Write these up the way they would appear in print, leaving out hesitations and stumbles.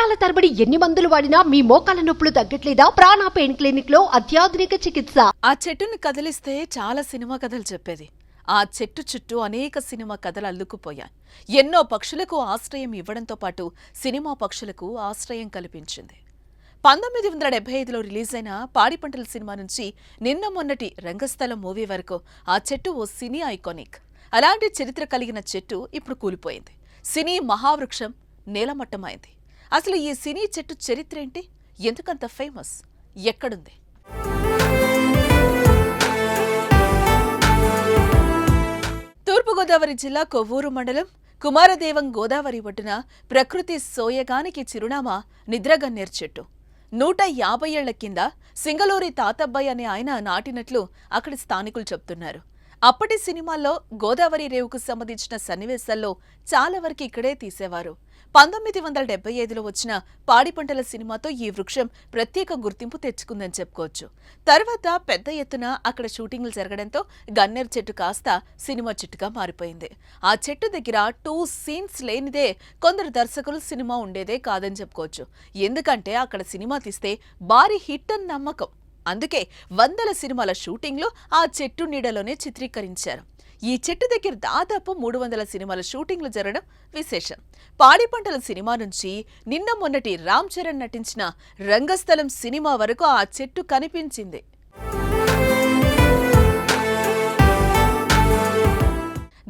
సంవత్సరాల తరబడి ఎన్ని మందులు వాడినా మీ మోకాల నొప్పులు తగ్గట్లేదా? ప్రాణ పెయిన్ క్లినిక్ లో అత్యాధునిక చికిత్స. ఆ చెట్టుని కదిలిస్తే చాలా సినిమా కథలు చెప్పేది. ఆ చెట్టు చుట్టూ అనేక సినిమా కథలు అల్లుకుపోయాయి. ఎన్నో పక్షులకు ఆశ్రయం ఇవ్వడంతో పాటు సినిమా పక్షులకు ఆశ్రయం కల్పించింది. 1975లో రిలీజ్ అయిన పాడి పంటల సినిమా నుంచి నిన్న మొన్నటి రంగస్థలం మూవీ వరకు ఆ చెట్టు ఓ సినీ ఐకానిక్. అలాంటి చరిత్ర కలిగిన చెట్టు ఇప్పుడు కూలిపోయింది. సినీ మహావృక్షం నేలమట్టమైంది. అసలు ఈ సినీ చెట్టు చరిత్ర ఏంటి? ఎందుకంత ఫేమస్? ఎక్కడుంది? తూర్పుగోదావరి జిల్లా కొవ్వూరు మండలం కుమారదేవం గోదావరి ఒడ్డున ప్రకృతి సోయగానికి చిరునామా నిద్రగన్నేరు చెట్టు. 150 ఏళ్ల కింద సింగళూరి తాతబ్బాయి అనే ఆయన నాటినట్లు అక్కడి స్థానికులు చెప్తున్నారు. అప్పటి సినిమాల్లో గోదావరి రేవుకు సంబంధించిన సన్నివేశాల్లో చాలా వరకు ఇక్కడే తీసేవారు. 1975లో వచ్చిన పాడి పంటల సినిమాతో ఈ వృక్షం ప్రత్యేక గుర్తింపు తెచ్చుకుందని చెప్పుకోవచ్చు. తర్వాత పెద్ద ఎత్తున అక్కడ షూటింగ్లు జరగడంతో గన్నేరు చెట్టు కాస్త సినిమా చెట్టుగా మారిపోయింది. ఆ చెట్టు దగ్గర 2 సీన్స్ లేనిదే కొందరు దర్శకులు సినిమా ఉండేదే కాదని చెప్పుకోవచ్చు. ఎందుకంటే అక్కడ సినిమా తీస్తే భారీ హిట్ అని నమ్మకం. అందుకే వందల సినిమాల షూటింగ్లు ఆ చెట్టు నీడలోనే చిత్రీకరించారు. ఈ చెట్టు దగ్గర దాదాపు 300 సినిమాల షూటింగ్లు జరగడం విశేషం. పాడి పంటల సినిమా నుంచి నిన్న మొన్నటి రామ్ చరణ్ నటించిన రంగస్థలం సినిమా వరకు ఆ చెట్టు కనిపించింది.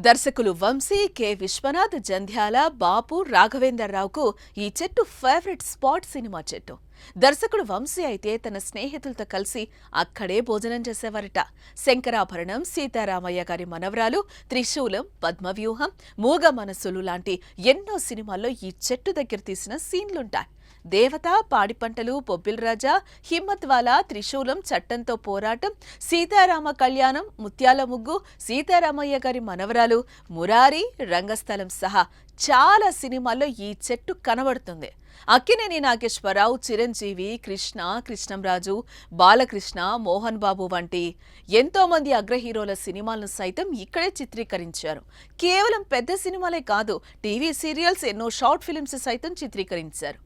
దర్శకులు వంశీ, కె విశ్వనాథ్, జంధ్యాల, బాపు, రాఘవేంద్రరావుకు ఈ చెట్టు ఫేవరెట్ స్పాట్ సినిమా చెట్టు. దర్శకుడు వంశీ అయితే తన స్నేహితులతో కలిసి అక్కడే భోజనం చేసేవారట. శంకరాభరణం, సీతారామయ్య గారి మనవరాలు, త్రిశూలం, పద్మవ్యూహం, మూగ మనసులు లాంటి ఎన్నో సినిమాల్లో ఈ చెట్టు దగ్గర తీసిన సీన్లుంటాయి. దేవత, పాడి పంటలు, బొబ్బిల్ రాజా, హిమ్మత్వాలా, త్రిశూలం, చట్టంతో పోరాటం, సీతారామ కళ్యాణం, ముత్యాల ముగ్గు, సీతారామయ్య గారి మనవరాలు, మురారి, రంగస్థలం సహా చాలా సినిమాల్లో ఈ చెట్టు కనబడుతుంది. అక్కినేని నాగేశ్వరరావు, చిరంజీవి, కృష్ణ, కృష్ణంరాజు, బాలకృష్ణ, మోహన్ బాబు వంటి ఎంతో మంది అగ్ర హీరోల సినిమాలను సైతం ఇక్కడే చిత్రీకరించారు. కేవలం పెద్ద సినిమాలే కాదు, టీవీ సీరియల్స్, ఎన్నో షార్ట్ ఫిల్మ్స్ సైతం చిత్రీకరించారు.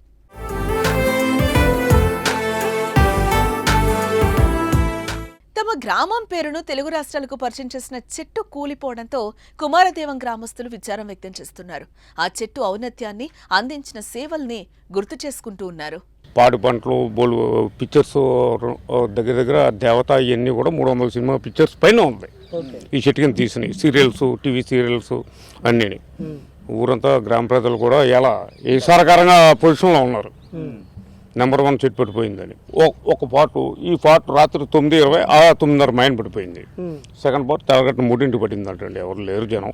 తమ గ్రామం పేరును తెలుగు రాష్ట్రాలకు పరిచయం చేసిన చెట్టు కూలిపోవడంతో కుమారదేవం గ్రామస్తులు విచారం వ్యక్తం చేస్తున్నారు. ఆ చెట్టు ఔన్నత్యాన్ని, అందించిన సేవల్ని గుర్తు చేసుకుంటూ ఉన్నారు. పాడి పంటలు, పిక్చర్స్ దగ్గర దగ్గర దేవత ఇవన్నీ కూడా 300 సినిమా పిక్చర్స్ పైన ఉంది. ఈ చెట్టు కింద తీసినాయి సీరియల్స్, టీవీ సీరియల్స్ అన్నీ. ఊరంతా గ్రామ ప్రజలు కూడా ఎలా ఈసారకరంగా పొజిషన్లో ఉన్నారు. నెంబర్ 1 చెట్టు పడిపోయిందని ఒక పాటు. ఈ పాటు రాత్రి 9:20 9:30 మైన్ పడిపోయింది. సెకండ్ పార్ట్ తెల్లగట్టిన 3ంటికి పడింది అంటండి. ఎవరు లేరు జనం.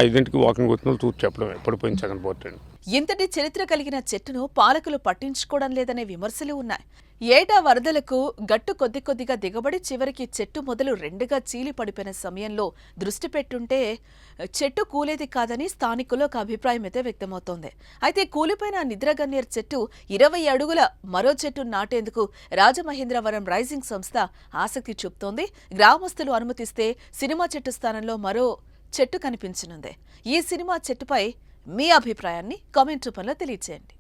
5ంటికి వాకింగ్ వచ్చిన చూసి చెప్పడమే పడిపోయింది సెకండ్ పార్ట్ అండి. ఇంతటి చరిత్ర కలిగిన చెట్టును పాలకులు పట్టించుకోవడం లేదనే విమర్శలు ఉన్నాయి. ఏటా వరదలకు గట్టు కొద్ది కొద్దిగా దిగబడి చివరికి చెట్టు మొదలు 2గా చీలి పడిపోయిన సమయంలో దృష్టి పెట్టుంటే చెట్టు కూలేది కాదని స్థానికులు ఒక అభిప్రాయం అయితే వ్యక్తమవుతోంది. అయితే కూలిపోయిన నిద్రగన్నేరు చెట్టు 20 అడుగుల మరో చెట్టు నాటేందుకు రాజమహేంద్రవరం రైజింగ్ సంస్థ ఆసక్తి చూపుతోంది. గ్రామస్తులు అనుమతిస్తే సినిమా చెట్టు స్థానంలో మరో చెట్టు కనిపించనుంది. ఈ సినిమా చెట్టుపై మీ అభిప్రాయాన్ని కామెంట్ రూపంలో తెలియజేయండి.